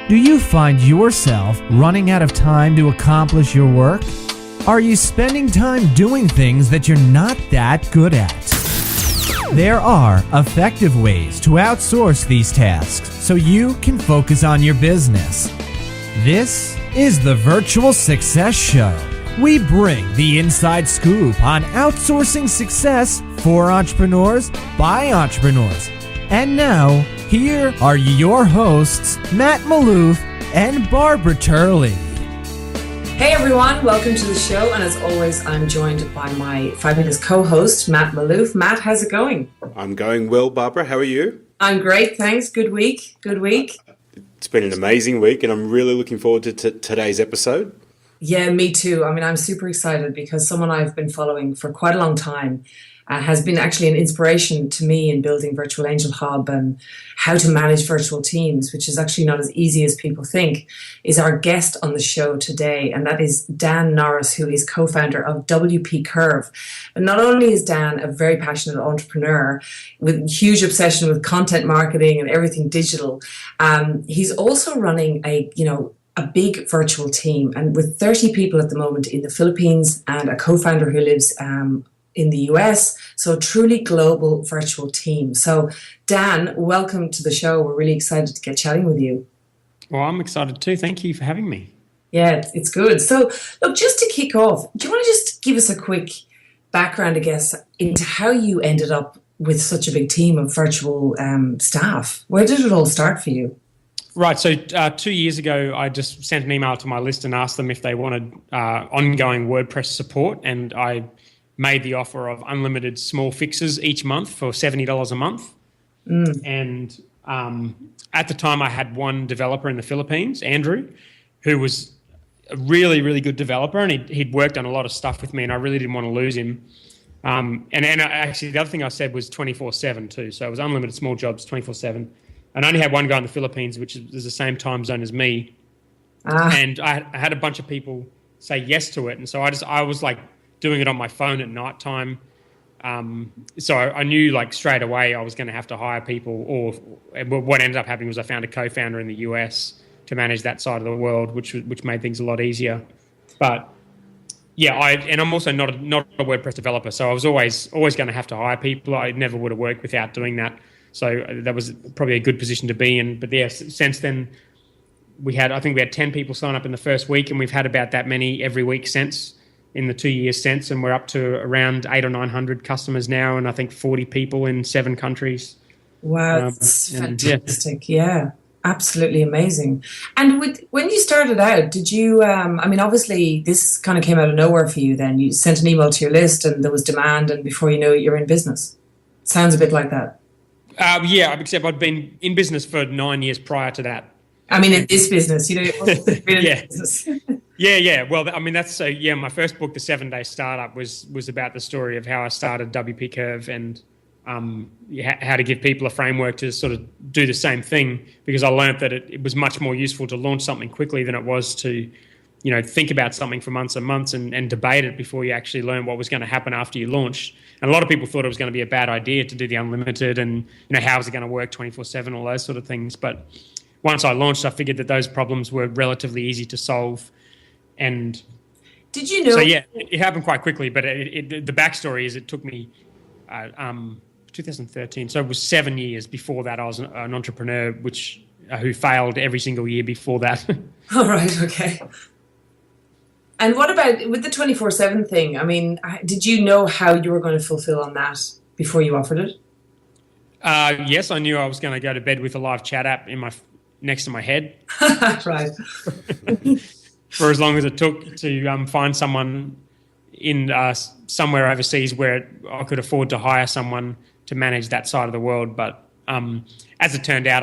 Do you find yourself running out of time to accomplish your work? Are you spending time doing things that you're not that good at? There are effective ways to outsource these tasks so you can focus on your business. This is the Virtual Success Show. We bring the inside scoop on outsourcing success for entrepreneurs by entrepreneurs. And now, here are your hosts, Matt Malouf and Barbara Turley. Hey everyone, welcome to the show. And as always, I'm joined by my 5 Minutes co-host, Matt Malouf. Matt, how's it going? I'm going well, Barbara. How are you? I'm great, thanks. Good week. It's been an amazing week, and I'm really looking forward to today's episode. Yeah, me too. I mean, I'm super excited because someone I've been following for quite a long time has been actually an inspiration to me in building Virtual Angel Hub and how to manage virtual teams, which is actually not as easy as people think, is our guest on the show today. And that is Dan Norris, who is co-founder of WP Curve. And not only is Dan a very passionate entrepreneur with huge obsession with content marketing and everything digital, he's also running a big virtual team, and with 30 people at the moment in the Philippines and a co-founder who lives in the US, so a truly global virtual team. So Dan, welcome to the show. We're really excited to get chatting with you. Well, I'm excited too. Thank you for having me. Yeah, it's good. So look, just to kick off, do you want to just give us a quick background, I guess, into how you ended up with such a big team of virtual staff? Where did it all start for you? Right. So 2 years ago, I just sent an email to my list and asked them if they wanted ongoing WordPress support. And I made the offer of unlimited small fixes each month for $70 a month. And at the time, I had one developer in the Philippines, Andrew, who was a really, really good developer. And he'd worked on a lot of stuff with me, and I really didn't want to lose him. And actually, the other thing I said was 24/7 too. So it was unlimited small jobs, 24/7. And I only had one guy in the Philippines, which is the same time zone as me. And I had a bunch of people say yes to it. And so I was like doing it on my phone at night time. So I knew like straight away I was going to have to hire people, or what ended up happening was I found a co-founder in the US to manage that side of the world, which made things a lot easier. But yeah, I'm also not a WordPress developer. So I was always going to have to hire people. I never would have worked without doing that. So that was probably a good position to be in. But yeah, since then, I think we had 10 people sign up in the first week, and we've had about that many every week since, in the 2 years since, and we're up to around 800 or 900 customers now, and I think 40 people in 7 countries. Wow, that's fantastic. Yeah, absolutely amazing. And when you started out, did you, obviously this kind of came out of nowhere for you then. You sent an email to your list and there was demand, and before you know it, you're in business. Sounds a bit like that. Yeah, except I'd been in business for 9 years prior to that. I mean, in this business, yeah. Business. Yeah. Well, I mean, that's so. Yeah, my first book, The 7-Day Startup, was about the story of how I started WP Curve and how to give people a framework to sort of do the same thing. Because I learned that it was much more useful to launch something quickly than it was to, think about something for months and months and debate it before you actually learn what was going to happen after you launched. And a lot of people thought it was going to be a bad idea to do the unlimited and, how is it going to work 24/7, all those sort of things. But once I launched, I figured that those problems were relatively easy to solve. And did you know? So yeah, it happened quite quickly. But the backstory is it took me 2013. So it was 7 years before that I was an entrepreneur, who failed every single year before that. All right. Okay. And what about with the 24/7 thing? I mean, did you know how you were going to fulfill on that before you offered it? Yes, I knew I was going to go to bed with a live chat app next to my head. Right. For as long as it took to find someone in somewhere overseas where I could afford to hire someone to manage that side of the world. But as it turned out,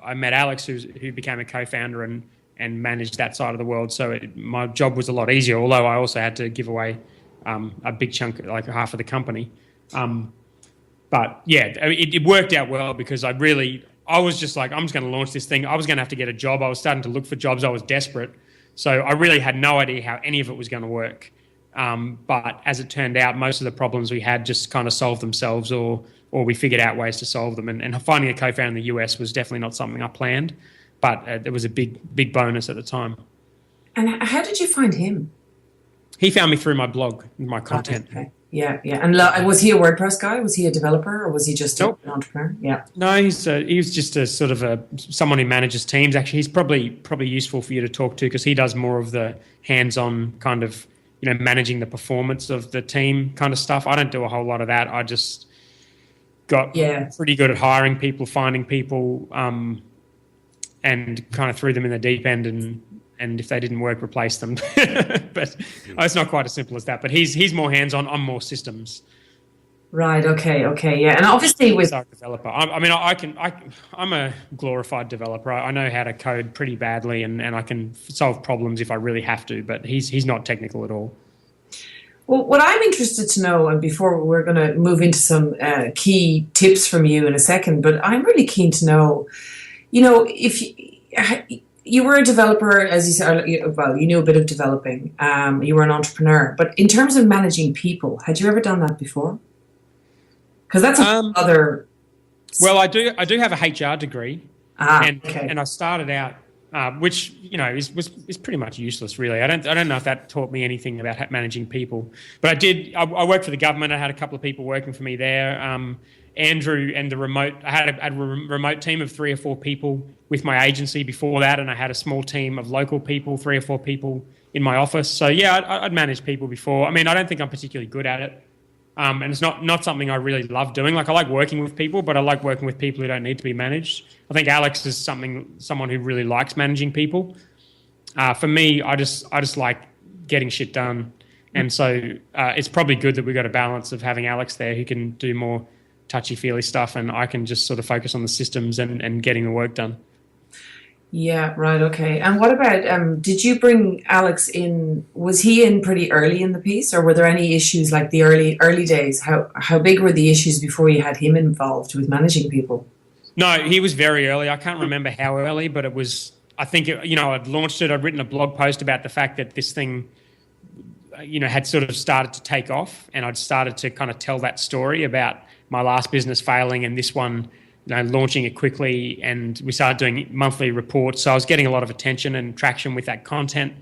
I met Alex, who became a co-founder and managed that side of the world. So my job was a lot easier, although I also had to give away a big chunk, like half of the company. But yeah, it worked out well because I was just like, I'm just going to launch this thing. I was going to have to get a job. I was starting to look for jobs. I was desperate. So I really had no idea how any of it was going to work. But as it turned out, most of the problems we had just kind of solved themselves, or we figured out ways to solve them. And finding a co-founder in the US was definitely not something I planned. but it was a big bonus at the time. And how did you find him? He found me through my blog, my content. Okay. Yeah. And was he a WordPress guy? Was he a developer, or was he just an entrepreneur? Yeah. No, he was just a sort of someone who manages teams. Actually, he's probably useful for you to talk to, because he does more of the hands-on kind of, managing the performance of the team kind of stuff. I don't do a whole lot of that. I just got pretty good at hiring people, finding people, and kind of threw them in the deep end, and if they didn't work, replace them. But it's not quite as simple as that. But he's more hands-on. I'm more systems. Right. Okay. Yeah. And obviously, with a developer, I'm a glorified developer. I know how to code pretty badly, and I can solve problems if I really have to. But he's not technical at all. Well, what I'm interested to know, and before we're going to move into some key tips from you in a second, but I'm really keen to know, if you were a developer, as you said, well, you knew a bit of developing. You were an entrepreneur, but in terms of managing people, had you ever done that before? Because that's another. Well, I do have a HR degree, and I started out, which was pretty much useless, really. I don't know if that taught me anything about managing people, but I did. I worked for the government. I had a couple of people working for me there. Andrew and I had a remote team of 3 or 4 people with my agency before that, and I had a small team of local people, 3 or 4 people in my office. So yeah, I'd managed people before. I mean, I don't think I'm particularly good at it. And it's not something I really love doing. Like, I like working with people, but I like working with people who don't need to be managed. I think Alex is someone who really likes managing people. For me, I just like getting shit done. And so it's probably good that we've got a balance of having Alex there who can do more touchy-feely stuff, and I can just sort of focus on the systems and getting the work done. Yeah, right, okay. And what about, did you bring Alex in, was he in pretty early in the piece, or were there any issues like the early days? How big were the issues before you had him involved with managing people? No, he was very early. I can't remember how early, but it was, I think, I'd launched it. I'd written a blog post about the fact that this thing, had sort of started to take off, and I'd started to kind of tell that story about my last business failing and this one, launching it quickly, and we started doing monthly reports. So I was getting a lot of attention and traction with that content,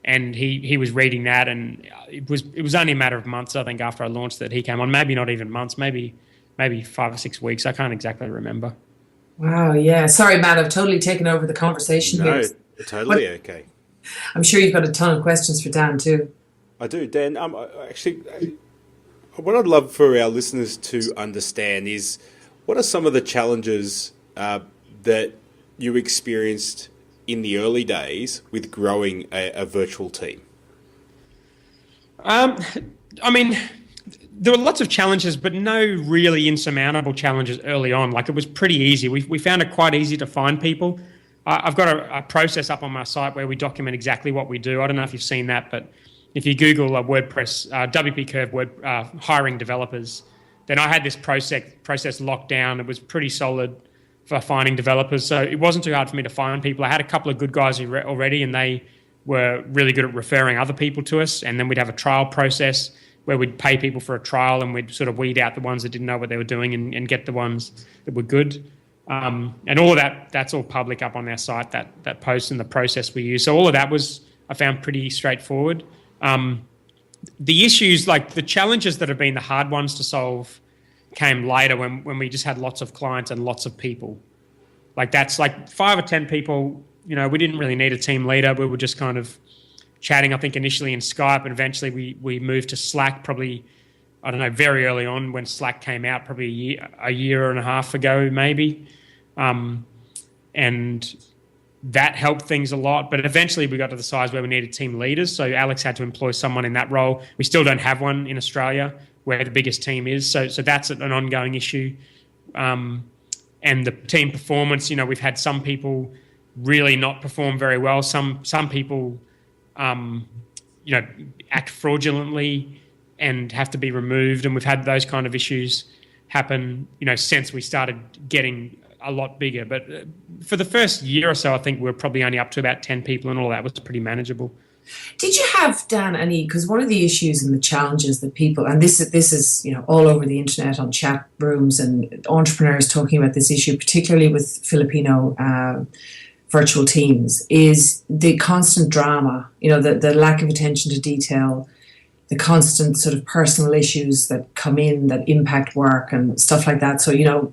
and he was reading that, and it was only a matter of months, I think, after I launched that he came on. Maybe not even months, maybe 5 or 6 weeks. I can't exactly remember. Wow, yeah. Sorry, Matt, I've totally taken over the conversation here. No, totally okay. I'm sure you've got a ton of questions for Dan too. I do, Dan. Actually, what I'd love for our listeners to understand is, what are some of the challenges that you experienced in the early days with growing a virtual team? I mean, there were lots of challenges, but no really insurmountable challenges early on. Like, it was pretty easy. We found it quite easy to find people. I've got a process up on my site where we document exactly what we do. I don't know if you've seen that, but if you Google WordPress, WP Curve hiring developers, then I had this process locked down. It was pretty solid for finding developers. So it wasn't too hard for me to find people. I had a couple of good guys already, and they were really good at referring other people to us. And then we'd have a trial process where we'd pay people for a trial, and we'd sort of weed out the ones that didn't know what they were doing and get the ones that were good. And all of that's all public up on our site, that post and the process we use. So all of that I found pretty straightforward. The issues, like the challenges that have been the hard ones to solve, came later when we just had lots of clients and lots of people. Like, that's like 5 or 10 people. We didn't really need a team leader. We were just kind of chatting, I think, initially in Skype, and eventually we moved to Slack probably, I don't know, very early on when Slack came out, probably a year and a half ago maybe. And that helped things a lot, but eventually we got to the size where we needed team leaders. So Alex had to employ someone in that role. We still don't have one in Australia where the biggest team is. So that's an ongoing issue. And the team performance, we've had some people really not perform very well. Some people, act fraudulently and have to be removed. And we've had those kind of issues happen, since we started getting a lot bigger. But for the first year or so, I think we were probably only up to about 10 people, and all that was pretty manageable. Did you have, Dan, because one of the issues and the challenges that people, and this is all over the internet on chat rooms and entrepreneurs talking about this issue, particularly with Filipino virtual teams is the constant drama, the lack of attention to detail, the constant sort of personal issues that come in that impact work and stuff like that. So,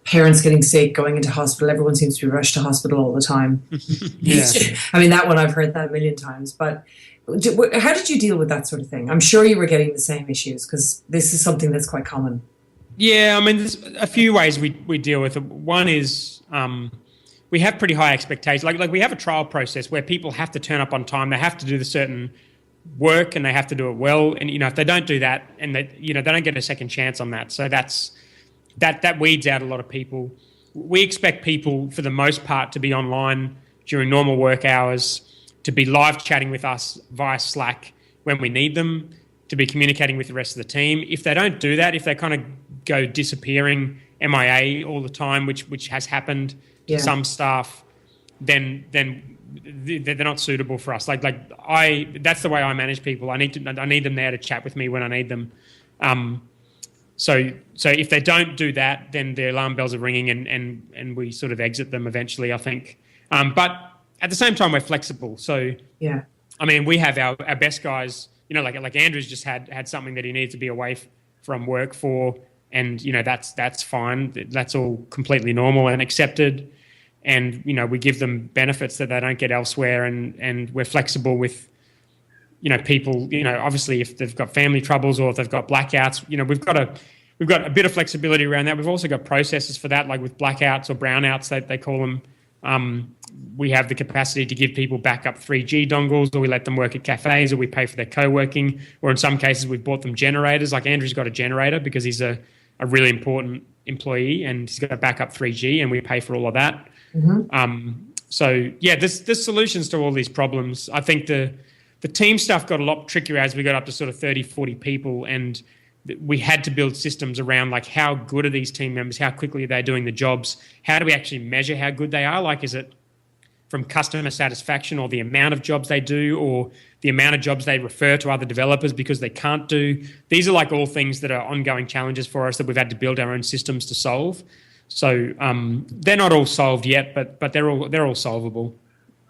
parents getting sick, going into hospital, everyone seems to be rushed to hospital all the time. Yeah. I mean, that one I've heard that a million times. But how did you deal with that sort of thing? I'm sure you were getting the same issues because this is something that's quite common. Yeah, I mean, there's a few ways we deal with it. One is we have pretty high expectations. Like we have a trial process where people have to turn up on time. They have to do the certain work and they have to do it well. And, if they don't do that and they don't get a second chance on that. So that weeds out a lot of people. We expect people, for the most part, to be online during normal work hours, to be live chatting with us via Slack when we need them, to be communicating with the rest of the team. If they don't do that, if they kind of go disappearing, MIA all the time, which has happened to some staff, then they're not suitable for us. Like that's the way I manage people. I need them there to chat with me when I need them. So if they don't do that, then the alarm bells are ringing and we sort of exit them eventually, I think. But at the same time, we're flexible. So yeah, I mean, we have our best guys. Like Andrew's just had something that he needs to be away from work for, and that's fine. That's all completely normal and accepted. And we give them benefits that they don't get elsewhere, and we're flexible with people. Obviously, if they've got family troubles or if they've got blackouts, we've got a bit of flexibility around that. We've also got processes for that, like with blackouts or brownouts, they call them. We have the capacity to give people backup 3G dongles, or we let them work at cafes, or we pay for their co-working, or in some cases we've bought them generators. Like Andrew's got a generator because he's a really important employee and he's got a backup 3G, and we pay for all of that. Mm-hmm. So yeah, there's solutions to all these problems. I think the team stuff got a lot trickier as we got up to sort of 30, 40 people, and we had to build systems around like how good are these team members, how quickly are they doing the jobs, how do we actually measure how good they are? Like, is it from customer satisfaction or the amount of jobs they do or the amount of jobs they refer to other developers because they can't do? These are like all things that are ongoing challenges for us that we've had to build our own systems to solve. So they're not all solved yet, but they're all solvable.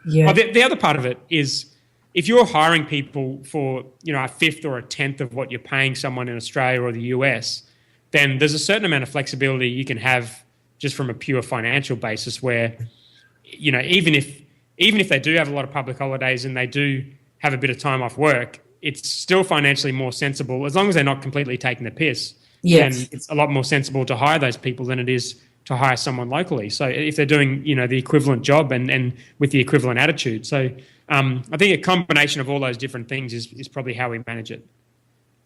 Yeah. Oh, the other part of it is, if you're hiring people for a fifth or a tenth of what you're paying someone in Australia or the US, then there's a certain amount of flexibility you can have just from a pure financial basis where, even if they do have a lot of public holidays and they do have a bit of time off work, it's still financially more sensible, as long as they're not completely taking the piss. Yes. And it's a lot more sensible to hire those people than it is to hire someone locally. So if they're doing, the equivalent job and with the equivalent attitude. So I think a combination of all those different things is probably how we manage it.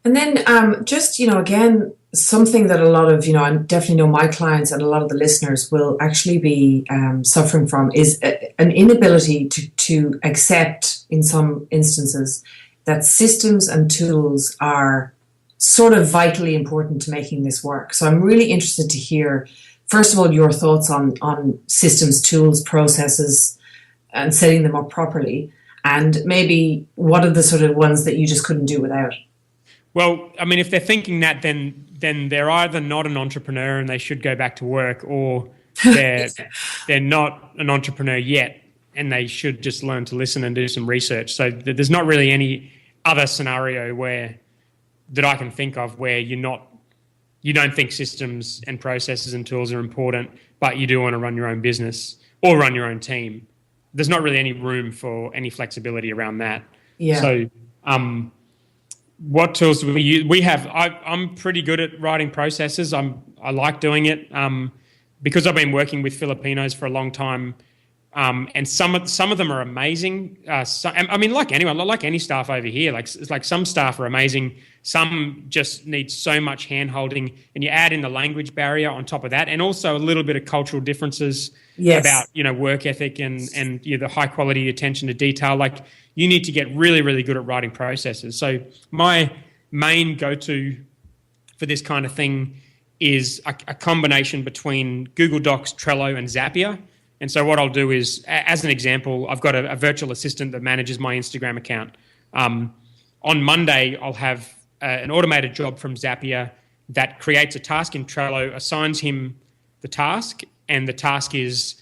And then again, something that a lot of, I definitely know my clients and a lot of the listeners will actually be suffering from is an inability to accept, in some instances, that systems and tools are sort of vitally important to making this work. So I'm really interested to hear, first of all, your thoughts on systems, tools, processes, and setting them up properly, and maybe what are the sort of ones that you just couldn't do without? Well, I mean, if they're thinking that, then they're either not an entrepreneur and they should go back to work, or they're not an entrepreneur yet and they should just learn to listen and do some research. So there's not really any other scenario that I can think of where you don't think systems and processes and tools are important, but you do want to run your own business or run your own team. There's not really any room for any flexibility around that. Yeah. So what tools do we use? We have. I'm pretty good at writing processes. I like doing it because I've been working with Filipinos for a long time, and some of them are amazing. I mean, like anyone, like any staff over here, like some staff are amazing. Some just need so much hand holding, and you add in the language barrier on top of that, and also a little bit of cultural differences about work ethic and the high quality attention to detail. Like, you need to get really, really good at writing processes. So my main go-to for this kind of thing is a combination between Google Docs, Trello, and Zapier. And so what I'll do is, as an example, I've got a virtual assistant that manages my Instagram account. On Monday, I'll have an automated job from Zapier that creates a task in Trello, assigns him the task, and the task is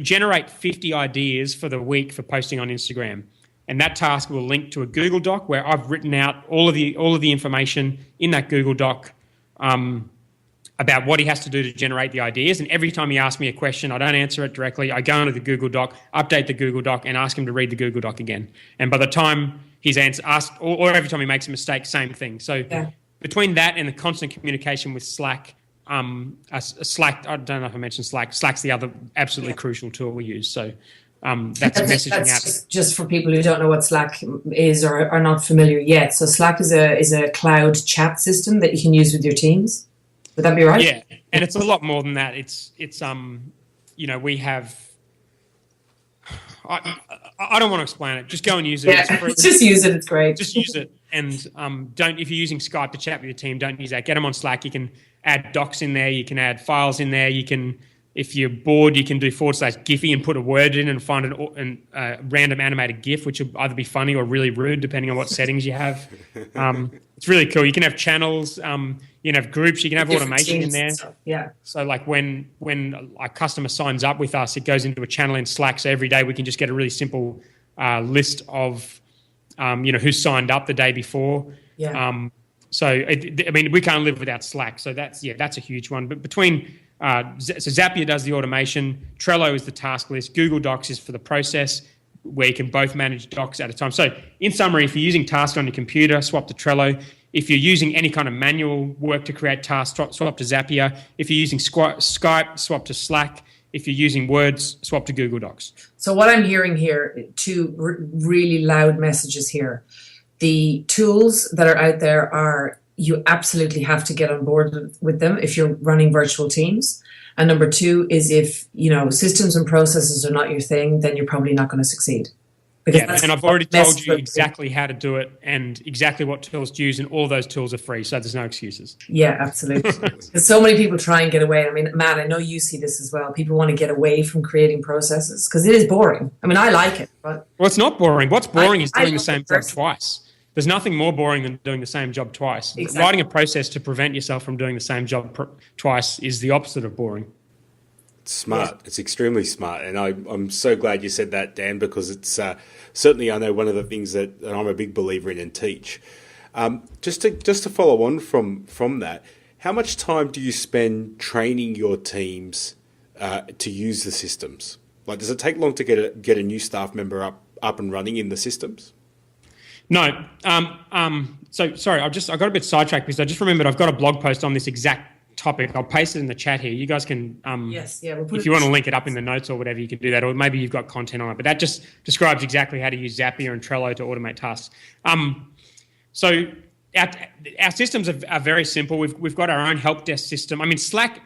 generate 50 ideas for the week for posting on Instagram. And that task will link to a Google Doc where I've written out all of the information in that Google Doc about what he has to do to generate the ideas. And every time he asks me a question, I don't answer it directly. I go into the Google Doc, update the Google Doc, and ask him to read the Google Doc again. And by the time he's asked, or every time he makes a mistake, same thing. So between that and the constant communication with Slack, Slack, I don't know if I mentioned Slack. Slack's the other absolutely crucial tool we use. So that's a messaging app. Just for people who don't know what Slack is or are not familiar yet. So Slack is a cloud chat system that you can use with your teams. Would that be right? Yeah, and it's a lot more than that. It's we have. I don't want to explain it. Just go and use it. Yeah, just use it. It's great. Just use it, and don't. If you're using Skype to chat with your team, don't use that. Get them on Slack. You can add docs in there. You can add files in there. You can, if you're bored, you can do / Giphy and put a word in and find a random animated GIF, which will either be funny or really rude, depending on what settings you have. It's really cool. You can have channels. You can have groups. You can have automation in there. Yeah. So like when a customer signs up with us, it goes into a channel in Slack. So every day we can just get a really simple list of who's signed up the day before. Yeah. We can't live without Slack. So that's a huge one. But between Zapier does the automation, Trello is the task list, Google Docs is for the process, where you can both manage docs at a time. So in summary, if you're using tasks on your computer, swap to Trello. If you're using any kind of manual work to create tasks, swap to Zapier. If you're using Skype, swap to Slack. If you're using Words, swap to Google Docs. So what I'm hearing here, two really loud messages here. The tools that are out there are, you absolutely have to get on board with them if you're running virtual teams. And number two is if, systems and processes are not your thing, then you're probably not going to succeed. And I've already told you exactly how to do it and exactly what tools to use, and all those tools are free, so there's no excuses. Yeah, absolutely. Because so many people try and get away. I mean, Matt, I know you see this as well. People want to get away from creating processes because it is boring. I mean, I like it. But well, it's not boring. What's boring is doing the same job twice. There's nothing more boring than doing the same job twice. Exactly. Writing a process to prevent yourself from doing the same job twice is the opposite of boring. It's smart. Yeah. It's extremely smart. And I'm so glad you said that, Dan, because it's certainly, I know, one of the things that I'm a big believer in and teach. Just to follow on from that, how much time do you spend training your teams to use the systems? Like, does it take long to get a new staff member up and running in the systems? No. So sorry, I got a bit sidetracked because I just remembered I've got a blog post on this exact topic. I'll paste it in the chat here. You guys can, if you want to link it up in the notes or whatever, you can do that. Or maybe you've got content on it. But that just describes exactly how to use Zapier and Trello to automate tasks. So our systems are very simple. We've got our own help desk system. I mean, Slack,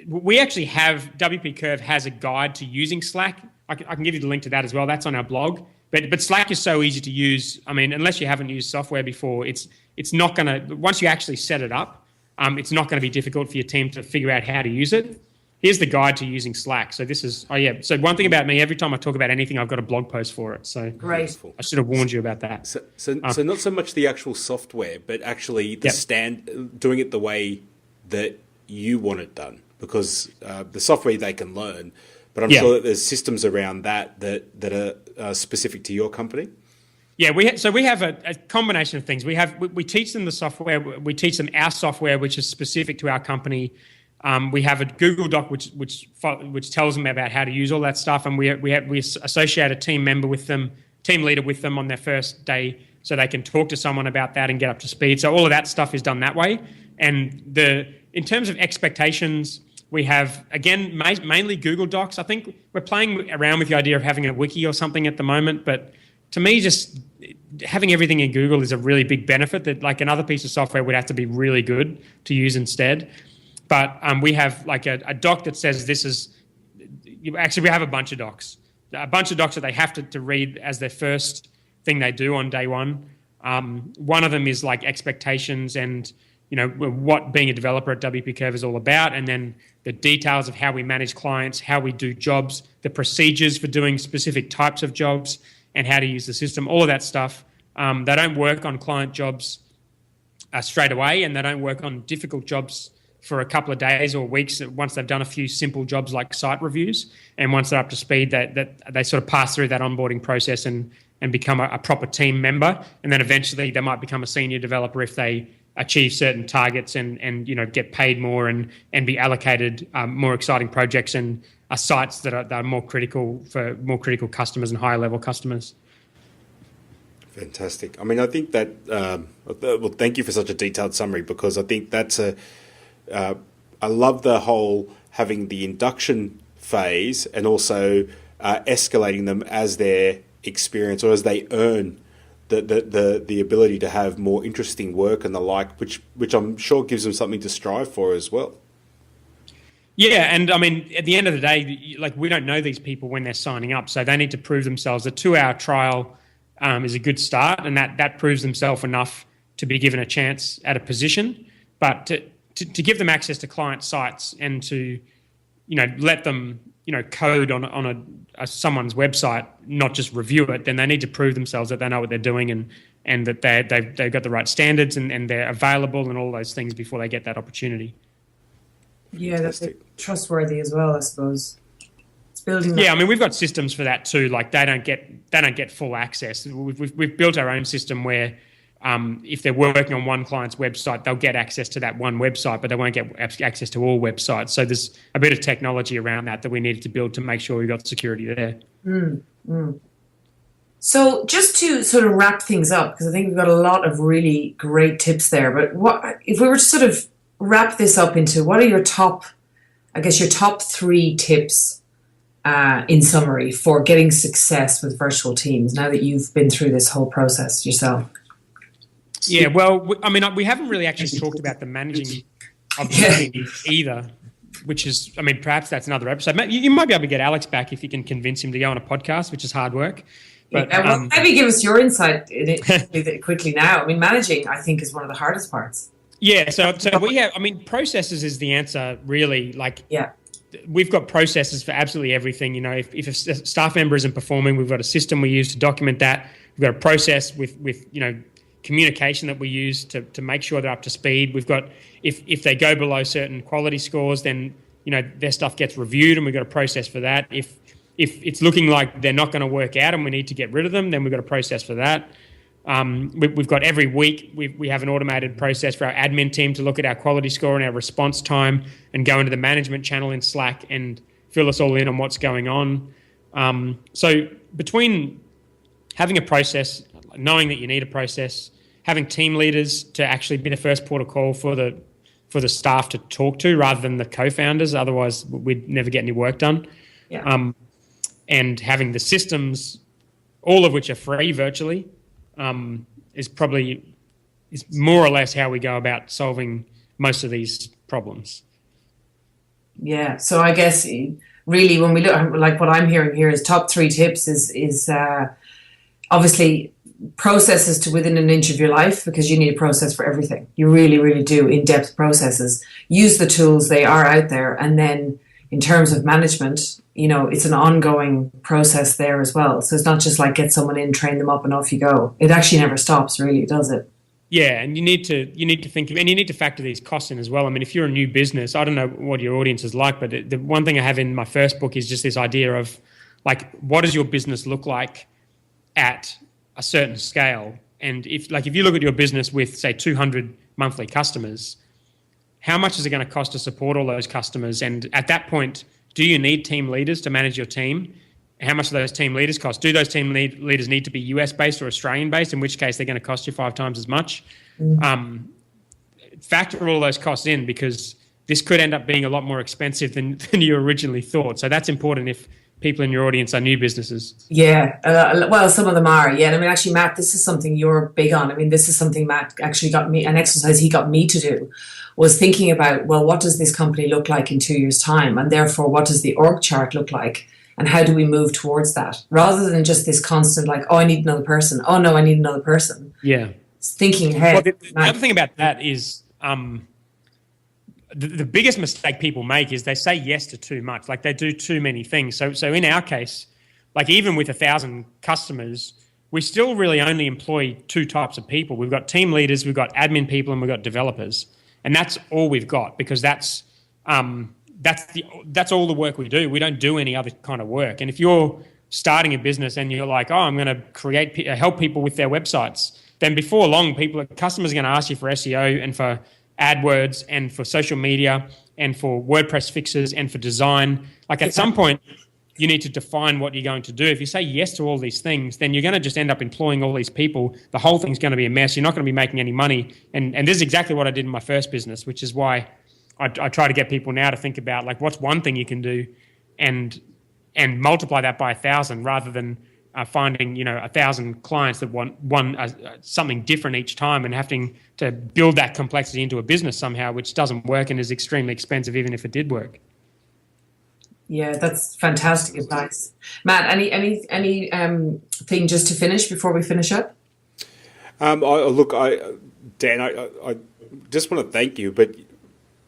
we actually have, WP Curve has a guide to using Slack. I can give you the link to that as well. That's on our blog. But Slack is so easy to use. I mean, unless you haven't used software before, it's not going to, once you actually set it up, it's not going to be difficult for your team to figure out how to use it. Here's the guide to using Slack. So this is, So one thing about me, every time I talk about anything, I've got a blog post for it. So great. I should have warned you about that. So not so much the actual software, but actually doing it the way that you want it done. Because the software they can learn, but I'm sure that there's systems around that are specific to your company. Yeah, we have a combination of things. We teach them the software. We teach them our software, which is specific to our company. We have a Google Doc which tells them about how to use all that stuff, and we associate a team member with them, team leader with them on their first day, so they can talk to someone about that and get up to speed. So all of that stuff is done that way. And in terms of expectations, we have, again, mainly Google Docs. I think we're playing around with the idea of having a wiki or something at the moment, but to me, just having everything in Google is a really big benefit that, like, another piece of software would have to be really good to use instead. But we have like a doc that says this is, actually we have a bunch of docs that they have to read as their first thing they do on day one. One of them is like expectations and, what being a developer at WP Curve is all about, and then the details of how we manage clients, how we do jobs, the procedures for doing specific types of jobs, and how to use the system, all of that stuff. They don't work on client jobs straight away, and they don't work on difficult jobs for a couple of days or weeks once they've done a few simple jobs like site reviews. And once they're up to speed, that they sort of pass through that onboarding process and become a proper team member. And then eventually they might become a senior developer if they achieve certain targets and get paid more and be allocated more exciting projects and sites that are more critical for more critical customers and higher level customers. Fantastic. I mean, I think that, well, thank you for such a detailed summary, because I think that's I love the whole having the induction phase and also escalating them as their experience or as they earn the ability to have more interesting work and the like, which I'm sure gives them something to strive for as well. Yeah, and I mean, at the end of the day, like, we don't know these people when they're signing up, so they need to prove themselves. A 2-hour trial is a good start, and that proves themselves enough to be given a chance at a position. But to give them access to client sites and to, let them, code on someone's website, not just review it, then they need to prove themselves that they know what they're doing and that they've got the right standards and they're available and all those things before they get that opportunity. Yeah, that's trustworthy as well, I suppose. It's building that. Yeah, I mean, we've got systems for that too. Like, they don't get full access. We've built our own system where if they're working on one client's website, they'll get access to that one website, but they won't get access to all websites. So there's a bit of technology around that we needed to build to make sure we got security there. So just to sort of wrap things up, because I think we've got a lot of really great tips there, but what if we were to sort of wrap this up into what are your top 3 tips in summary for getting success with virtual teams now that you've been through this whole process yourself? Yeah, well, I mean, we haven't really actually talked about the managing of the team either, which is, I mean, perhaps that's another episode. You might be able to get Alex back if you can convince him to go on a podcast, which is hard work. But maybe give us your insight in it quickly now. I mean, managing, I think, is one of the hardest parts. Yeah, so we have, I mean, processes is the answer, really. Like, we've got processes for absolutely everything. If a staff member isn't performing, we've got a system we use to document that. We've got a process with communication that we use to make sure they're up to speed. We've got, if they go below certain quality scores, then their stuff gets reviewed, and we've got a process for that. If it's looking like they're not going to work out and we need to get rid of them, then we've got a process for that. We've got every week we have an automated process for our admin team to look at our quality score and our response time and go into the management channel in Slack and fill us all in on what's going on. So between having a process, knowing that you need a process, having team leaders to actually be the first port of call for the staff to talk to rather than the co-founders, otherwise we'd never get any work done. Yeah. And having the systems, all of which are free virtually, is more or less how we go about solving most of these problems. Yeah. So I guess really when we look, like what I'm hearing here is top 3 tips is obviously processes to within an inch of your life, because you need a process for everything. You really, really do in-depth processes. Use the tools, they are out there. And then in terms of management, it's an ongoing process there as well. So it's not just like get someone in, train them up and off you go. It actually never stops, really, does it? Yeah, and you need to think of, and you need to factor these costs in as well. I mean, if you're a new business, I don't know what your audience is like, but the one thing I have in my first book is just this idea of, like, what does your business look like at a certain scale? And if you look at your business with, say, 200 monthly customers, how much is it going to cost to support all those customers? And at that point, do you need team leaders to manage your team? How much do those team leaders cost? Do those team leaders need to be US-based or Australian-based, in which case they're going to cost you 5 times as much? Factor all those costs in, because this could end up being a lot more expensive than you originally thought. So that's important if people in your audience are new businesses. Yeah, well, some of them are. Yeah, and I mean, actually, Matt, this is something you're big on. I mean, this is something Matt actually got me, an exercise he got me to do, was thinking about, well, what does this company look like in 2 years' time? And therefore, what does the org chart look like? And how do we move towards that? Rather than just this constant, like, oh, I need another person. Oh, no, I need another person. Yeah. It's thinking ahead. Well, the other thing about that is the biggest mistake people make is they say yes to too much. Like, they do too many things. So in our case, like, even with 1,000 customers, we still really only employ 2 types of people. We've got team leaders, we've got admin people, and we've got developers. And that's all we've got, because that's all the work we do. We don't do any other kind of work. And if you're starting a business and you're like, oh, I'm going to help people with their websites, then before long, customers are going to ask you for SEO and for AdWords and for social media and for WordPress fixes and for design. Like at some point, you need to define what you're going to do. If you say yes to all these things, then you're going to just end up employing all these people. The whole thing's going to be a mess. You're not going to be making any money. And this is exactly what I did in my first business, which is why I try to get people now to think about, like, what's one thing you can do and multiply that by 1,000, rather than finding 1,000 clients that want something different each time and having to build that complexity into a business somehow, which doesn't work and is extremely expensive even if it did work. Yeah, that's fantastic advice. Matt, any thing just to finish before we finish up? Dan, I just want to thank you, but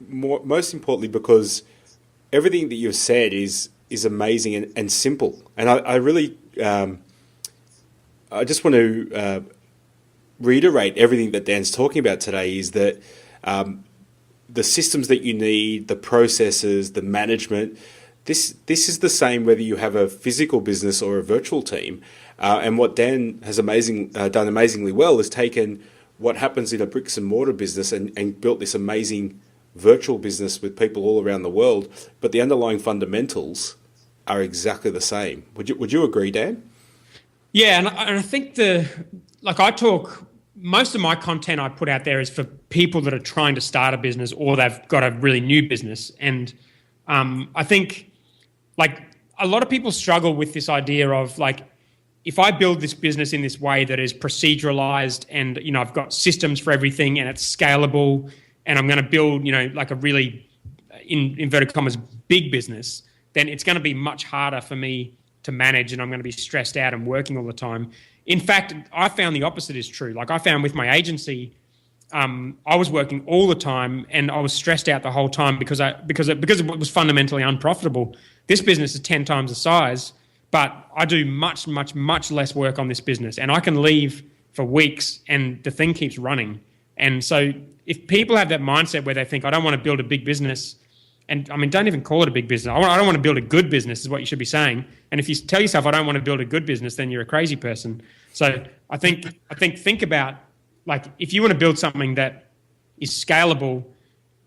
most importantly, because everything that you've said is amazing and simple. And I really, I just want to reiterate everything that Dan's talking about today, is that the systems that you need, the processes, the management, this is the same whether you have a physical business or a virtual team. And what Dan has done amazingly well is taken what happens in a bricks and mortar business and built this amazing virtual business with people all around the world. But the underlying fundamentals are exactly the same. Would you agree, Dan? Yeah, and I think most of my content I put out there is for people that are trying to start a business or they've got a really new business. And I think, like, a lot of people struggle with this idea of, like, if I build this business in this way that is proceduralized and, I've got systems for everything and it's scalable, and I'm going to build, like a really, in inverted commas, big business, then it's going to be much harder for me to manage, and I'm going to be stressed out and working all the time. In fact, I found the opposite is true. Like, I found with my agency, I was working all the time and I was stressed out the whole time because it was fundamentally unprofitable. This business is 10 times the size, but I do much, much, much less work on this business, and I can leave for weeks and the thing keeps running. And so if people have that mindset where they think, I don't want to build a big business, and I mean, don't even call it a big business. I don't want to build a good business is what you should be saying. And if you tell yourself, I don't want to build a good business, then you're a crazy person. So I think about, like, if you want to build something that is scalable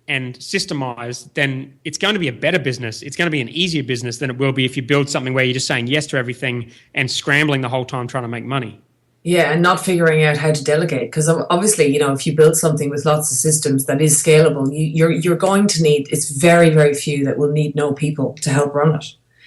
and systemized, then it's going to be a better business. It's going to be an easier business than it will be if you build something where you're just saying yes to everything and scrambling the whole time trying to make money. Yeah, and not figuring out how to delegate, because obviously, if you build something with lots of systems that is scalable, you're going to need, it's very, very few that will need no people to help run it.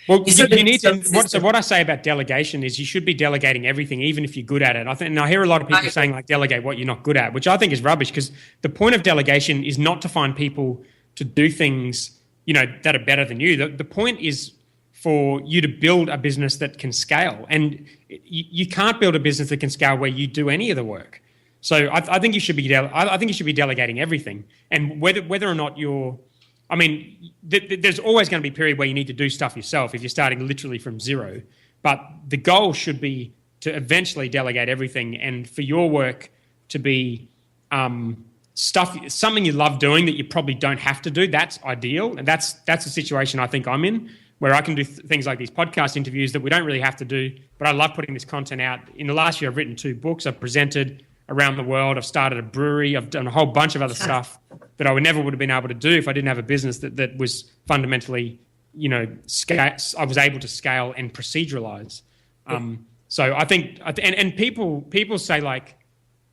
Well, you need to. So what I say about delegation is you should be delegating everything, even if you're good at it. I hear a lot of people saying, like, delegate what you're not good at, which I think is rubbish, because the point of delegation is not to find people to do things, that are better than you. The point is for you to build a business that can scale, and you can't build a business that can scale where you do any of the work. So I think you should be. I think you should be delegating everything, and whether or not you're. I mean, there's always going to be a period where you need to do stuff yourself if you're starting literally from zero. But the goal should be to eventually delegate everything, and for your work to be something you love doing that you probably don't have to do. That's ideal, and that's the situation I think I'm in, where I can do things like these podcast interviews that we don't really have to do. But I love putting this content out. In the last year, I've written 2 books. I've presented around the world. I've started a brewery. I've done a whole bunch of other stuff that I never would have been able to do if I didn't have a business that was fundamentally, I was able to scale and proceduralize. So I think, and people say, like,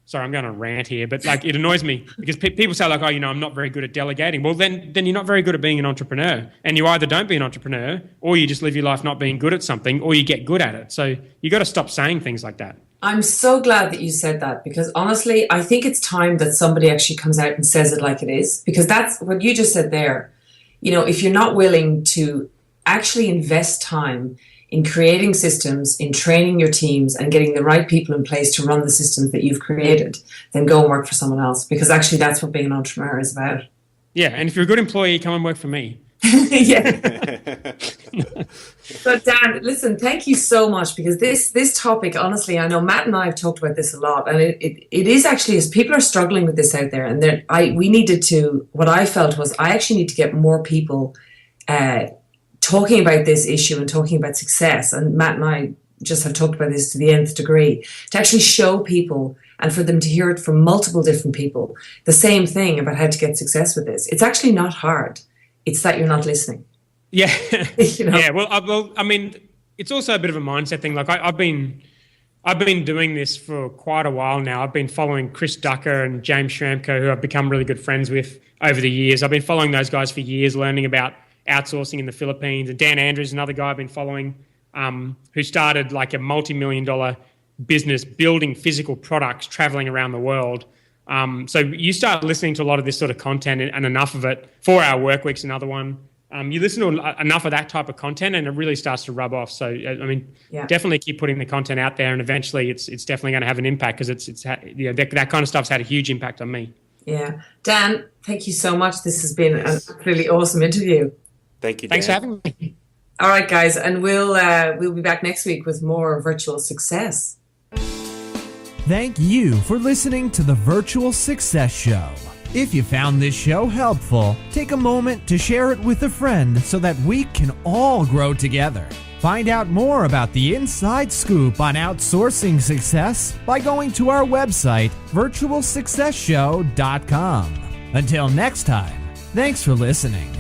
sorry, I'm going to rant here, but, like, it annoys me because people say, like, oh, I'm not very good at delegating. Well, then you're not very good at being an entrepreneur, and you either don't be an entrepreneur, or you just live your life not being good at something, or you get good at it. So you got to stop saying things like that. I'm so glad that you said that, because honestly, I think it's time that somebody actually comes out and says it like it is, because that's what you just said there. If you're not willing to actually invest time in creating systems, in training your teams and getting the right people in place to run the systems that you've created, then go and work for someone else, because actually that's what being an entrepreneur is about. Yeah, and if you're a good employee, come and work for me. Yeah. So Dan, listen, thank you so much, because this topic, honestly, I know Matt and I have talked about this a lot, and it is actually, as people are struggling with this out there, and we needed to, what I felt was I actually need to get more people talking about this issue and talking about success. And Matt and I just have talked about this to the nth degree, to actually show people and for them to hear it from multiple different people, the same thing about how to get success with this. It's actually not hard. It's that you're not listening. Yeah. You know? Yeah. Well, I mean, it's also a bit of a mindset thing. Like I've been doing this for quite a while now. I've been following Chris Ducker and James Schramko, who I've become really good friends with over the years. I've been following those guys for years, learning about outsourcing in the Philippines. And Dan Andrews, another guy I've been following, who started like a multi-million-dollar business building physical products, traveling around the world. So you start listening to a lot of this sort of content, and enough of it. 4-Hour Workweek's another one. You listen to enough of that type of content, and it really starts to rub off. So, I mean, definitely keep putting the content out there, and eventually it's definitely going to have an impact, because that kind of stuff's had a huge impact on me. Yeah. Dan, thank you so much. This has been a really awesome interview. Thank you, Dan. Thanks for having me. All right, guys, and we'll be back next week with more Virtual Success. Thank you for listening to the Virtual Success Show. If you found this show helpful, take a moment to share it with a friend so that we can all grow together. Find out more about the inside scoop on outsourcing success by going to our website, virtualsuccessshow.com. Until next time, thanks for listening.